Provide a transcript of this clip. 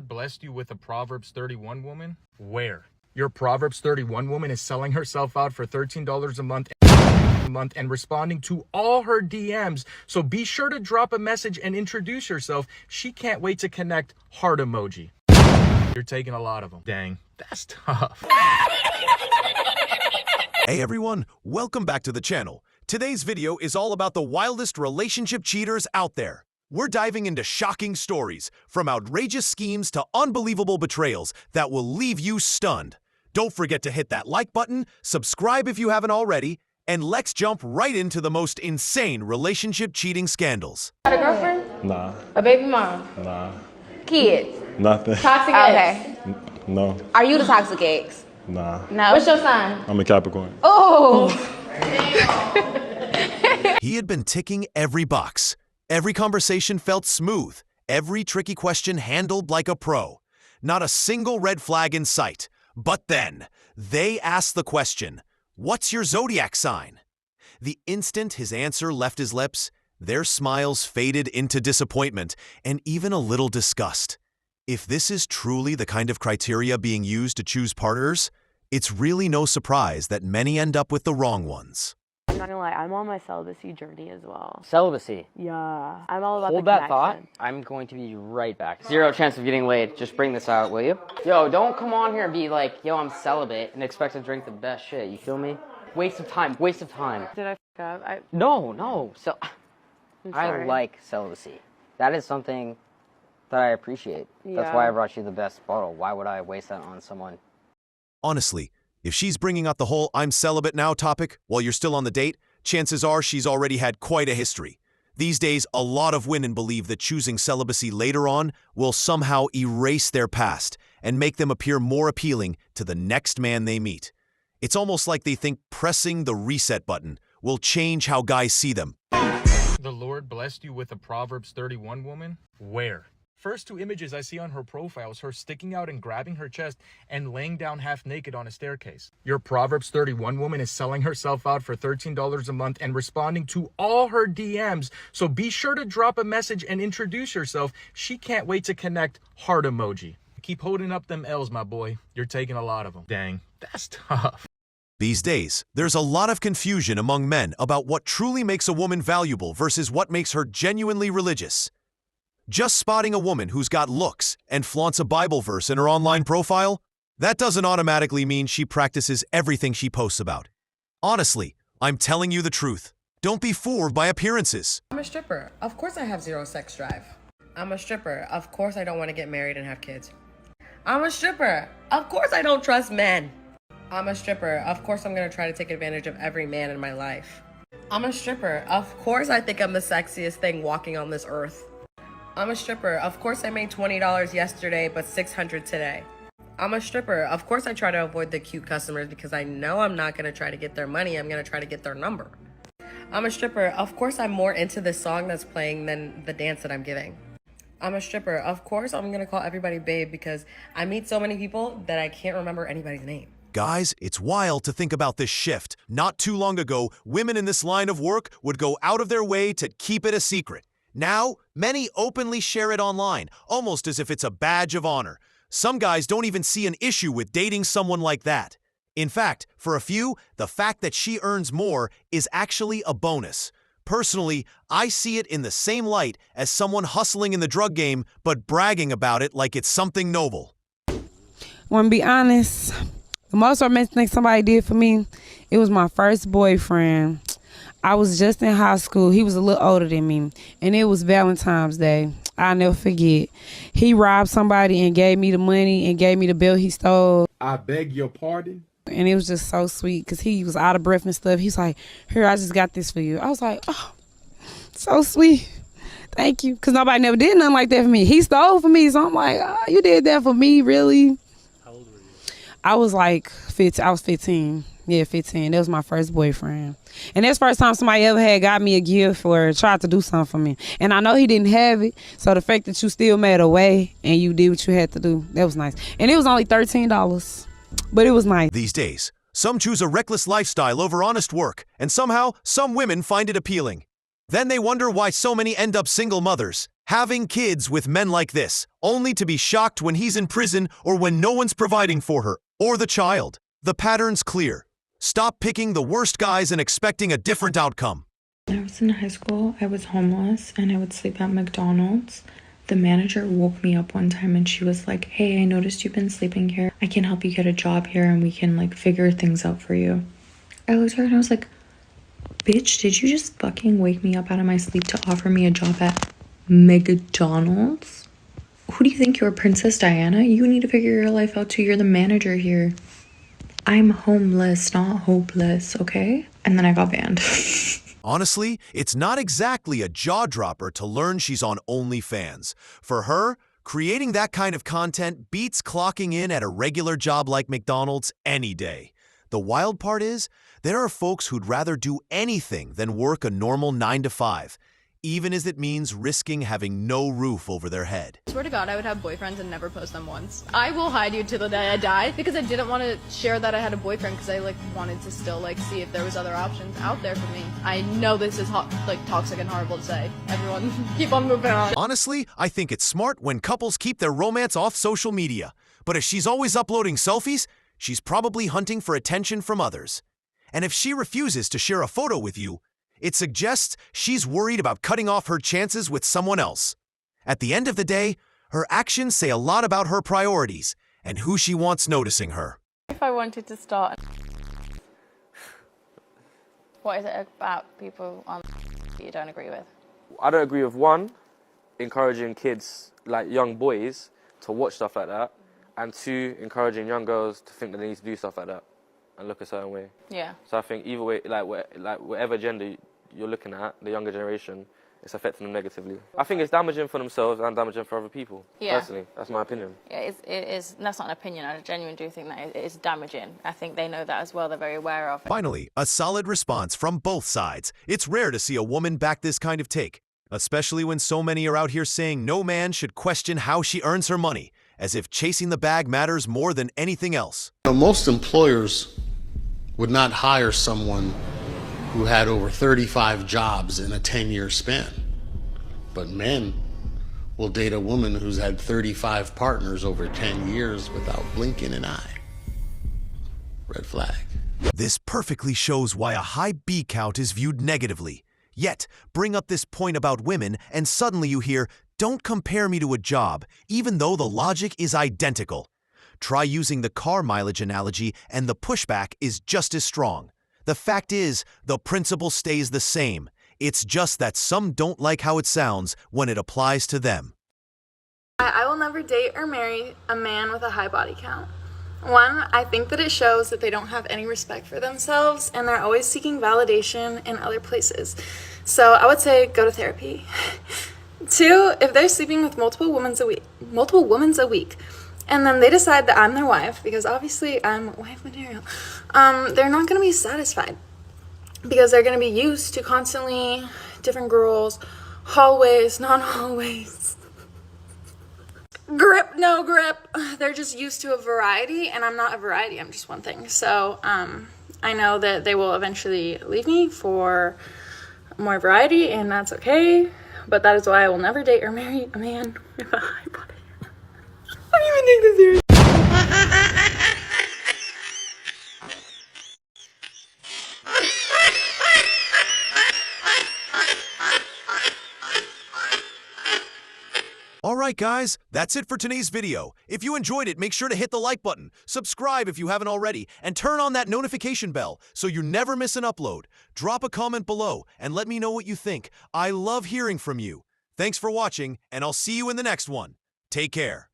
Lord blessed you with a Proverbs 31 woman? Where? Your Proverbs 31 woman is selling herself out for $13 a month and responding to all her DMs. So be sure to drop a message and introduce yourself. She can't wait to connect. Heart emoji. You're taking a lot of them. Dang, that's tough. Hey everyone, welcome back to the channel. Today's video is all about the wildest relationship cheaters out there. We're diving into shocking stories, from outrageous schemes to unbelievable betrayals that will leave you stunned. Don't forget to hit that like button, subscribe if you haven't already, and let's jump right into the most insane relationship cheating scandals. Got a girlfriend? Nah. A baby mom? Nah. Kids? Nothing. Toxic ex? No. Are you the toxic ex? Nah. No. What's your sign? I'm a Capricorn. Oh! He had been ticking every box. Every conversation felt smooth. Every tricky question handled like a pro. Not a single red flag in sight. But then, they asked the question, "What's your zodiac sign?" The instant his answer left his lips, their smiles faded into disappointment and even a little disgust. If this is truly the kind of criteria being used to choose partners, it's really no surprise that many end up with the wrong ones. I'm not gonna lie, I'm on my celibacy journey as well. Celibacy. Yeah, I'm all about Hold the that connection. thought. I'm going to be right back. Zero chance of getting laid. Just bring this out, will you? Yo, don't come on here and be like, yo, I'm celibate and expect to drink the best shit. You feel me? Waste of time. Waste of time. Did I fuck up? No. I'm I sorry. like celibacy. That is something that I appreciate. That's why I brought you the best bottle. Why would I waste that on someone? Honestly, if she's bringing up the whole "I'm celibate now" topic while you're still on the date, chances are she's already had quite a history. These days, a lot of women believe that choosing celibacy later on will somehow erase their past and make them appear more appealing to the next man they meet. It's almost like they think pressing the reset button will change how guys see them. The Lord blessed you with a Proverbs 31 woman? Where? First two images I see on her profile is her sticking out and grabbing her chest and laying down half naked on a staircase. Your Proverbs 31 woman is selling herself out for $13 a month and responding to all her DMs. So be sure to drop a message and introduce yourself. She can't wait to connect. Heart emoji. Keep holding up them L's, my boy. You're taking a lot of them. Dang, that's tough. These days, there's a lot of confusion among men about what truly makes a woman valuable versus what makes her genuinely religious. Just spotting a woman who's got looks and flaunts a Bible verse in her online profile, that doesn't automatically mean she practices everything she posts about. Honestly, I'm telling you the truth. Don't be fooled by appearances. I'm a stripper. Of course I have zero sex drive. I'm a stripper. Of course I don't want to get married and have kids. I'm a stripper. Of course I don't trust men. I'm a stripper. Of course I'm going to try to take advantage of every man in my life. I'm a stripper. Of course I think I'm the sexiest thing walking on this earth. I'm a stripper. Of course I made $20 yesterday, but $600 today. I'm a stripper. Of course I try to avoid the cute customers because I know I'm not going to try to get their money. I'm going to try to get their number. I'm a stripper. Of course I'm more into this song that's playing than the dance that I'm giving. I'm a stripper. Of course I'm going to call everybody babe because I meet so many people that I can't remember anybody's name. Guys, it's wild to think about this shift. Not too long ago, women in this line of work would go out of their way to keep it a secret. Now, many openly share it online, almost as if it's a badge of honor. Some guys don't even see an issue with dating someone like that. In fact, for a few, the fact that she earns more is actually a bonus. Personally, I see it in the same light as someone hustling in the drug game, but bragging about it like it's something noble. Want to be honest, the most romantic thing somebody did for me, it was my first boyfriend. I was just in high school. He was a little older than me, and it was Valentine's Day. I'll never forget. He robbed somebody and gave me the money and gave me the bill he stole. I beg your pardon? And it was just so sweet because he was out of breath and stuff. He's like, "Here, I just got this for you." I was like, "Oh, so sweet. Thank you." Because nobody never did nothing like that for me. He stole for me, so I'm like, "Oh, you did that for me, really?" How old were you? I was like 15. I was 15. Yeah, 15. That was my first boyfriend. And that's the first time somebody ever had got me a gift or tried to do something for me. And I know he didn't have it. So the fact that you still made a way and you did what you had to do, that was nice. And it was only $13, but it was nice. These days, some choose a reckless lifestyle over honest work, and somehow some women find it appealing. Then they wonder why so many end up single mothers, Having kids with men like this, only to be shocked when he's in prison or when no one's providing for her or the child. The pattern's clear. Stop picking the worst guys and expecting a different outcome. When I was in high school, I was homeless and I would sleep at McDonald's. The manager woke me up one time and she was like, "Hey, I noticed you've been sleeping here. I can help you get a job here and we can like figure things out for you." I looked at her and I was like, "Bitch, did you just fucking wake me up out of my sleep to offer me a job at McDonald's? Who do you think you are, Princess Diana? You need to figure your life out too. You're the manager here. I'm homeless, not hopeless, okay?" And then I got banned. Honestly, it's not exactly a jaw-dropper to learn she's on OnlyFans. For her, creating that kind of content beats clocking in at a regular job like McDonald's any day. The wild part is, there are folks who'd rather do anything than work a normal 9 to 5, even as it means risking having no roof over their head. I swear to God, I would have boyfriends and never post them once. I will hide you till the day I die because I didn't want to share that I had a boyfriend because I wanted to still see if there was other options out there for me. I know this is toxic and horrible to say. Everyone, keep on moving on. Honestly, I think it's smart when couples keep their romance off social media. But if she's always uploading selfies, she's probably hunting for attention from others. And if she refuses to share a photo with you, it suggests she's worried about cutting off her chances with someone else. At the end of the day, her actions say a lot about her priorities and who she wants noticing her. If I wanted to start, what is it about people on that you don't agree with? I don't agree with one, encouraging kids, like young boys, to watch stuff like that, and two, encouraging young girls to think that they need to do stuff like that and look a certain way. Yeah. So I think either way, whatever gender you're looking at, the younger generation, it's affecting them negatively. I think it's damaging for themselves and damaging for other people. Yeah. Personally, that's my opinion. Yeah, it is. That's not an opinion. I genuinely do think that it is damaging. I think they know that as well. They're very aware of it. Finally, a solid response from both sides. It's rare to see a woman back this kind of take, especially when so many are out here saying no man should question how she earns her money, as if chasing the bag matters more than anything else. Most employers would not hire someone who had over 35 jobs in a 10-year span. But men will date a woman who's had 35 partners over 10 years without blinking an eye. Red flag. This perfectly shows why a high B count is viewed negatively. Yet, bring up this point about women and suddenly you hear, "Don't compare me to a job," even though the logic is identical. Try using the car mileage analogy and the pushback is just as strong. The fact is, the principle stays the same. It's just that some don't like how it sounds when it applies to them. I will never date or marry a man with a high body count. One, I think that it shows that they don't have any respect for themselves and they're always seeking validation in other places. So I would say go to therapy. Two, if they're sleeping with multiple women a week, and then they decide that I'm their wife, because obviously I'm wife material, they're not going to be satisfied because they're going to be used to constantly different girls, hallways, non-hallways, grip, no grip. They're just used to a variety, and I'm not a variety. I'm just one thing. So I know that they will eventually leave me for more variety, and that's okay. But that is why I will never date or marry a man with a high body. I don't even take this seriously. Alright guys, that's it for today's video. If you enjoyed it, make sure to hit the like button, subscribe if you haven't already, and turn on that notification bell so you never miss an upload. Drop a comment below and let me know what you think. I love hearing from you. Thanks for watching, and I'll see you in the next one. Take care.